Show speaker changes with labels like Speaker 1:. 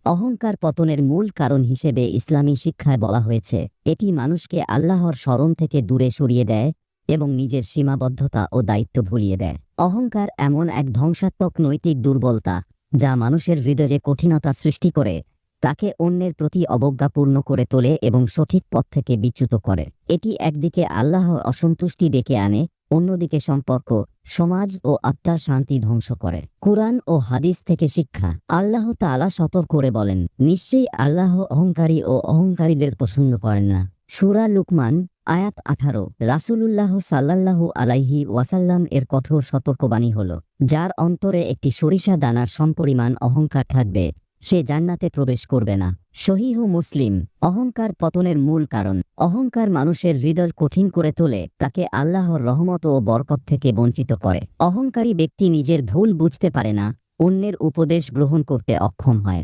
Speaker 1: অহংকার পতনের মূল কারণ হিসেবে ইসলামী শিক্ষায় বলা হয়েছে, এটি মানুষকে আল্লাহর স্মরণ থেকে দূরে সরিয়ে দেয় এবং নিজের সীমাবদ্ধতা ও দায়িত্ব ভুলিয়ে দেয়। অহংকার এমন এক ধ্বংসাত্মক নৈতিক দুর্বলতা যা মানুষের হৃদয়ে কঠিনতা সৃষ্টি করে, তাকে অন্যের প্রতি অবজ্ঞাপূর্ণ করে তোলে এবং সঠিক পথ থেকে বিচ্যুত করে। এটি একদিকে আল্লাহর অসন্তুষ্টি ডেকে আনে, অন্যদিকে সম্পর্ক, সমাজ ও আত্মার শান্তি ধ্বংস করে। কুরআন ও হাদিস থেকে শিক্ষা। আল্লাহ তাআলা সতর্ক করে বলেন, নিশ্চয়ই আল্লাহ অহংকারী ও অহংকারীদের পছন্দ করেন না। সূরা লুকমান আয়াত 18। রাসূলুল্লাহ সাল্লাল্লাহু আলাইহি ওয়াসাল্লাম এর কঠোর সতর্কবাণী হল, যার অন্তরে একটি সরিষা দানার সমপরিমাণ অহংকার থাকবে, সে জান্নাতে প্রবেশ করবে না। সহিহ মুসলিম। অহংকার পতনের মূল কারণ। অহংকার মানুষের হৃদয় কঠিন করে তোলে, তাকে আল্লাহর রহমত ও বরকত থেকে বঞ্চিত করে। অহংকারী ব্যক্তি নিজের ভুল বুঝতে পারে না, অন্যের উপদেশ গ্রহণ করতে অক্ষম হয়।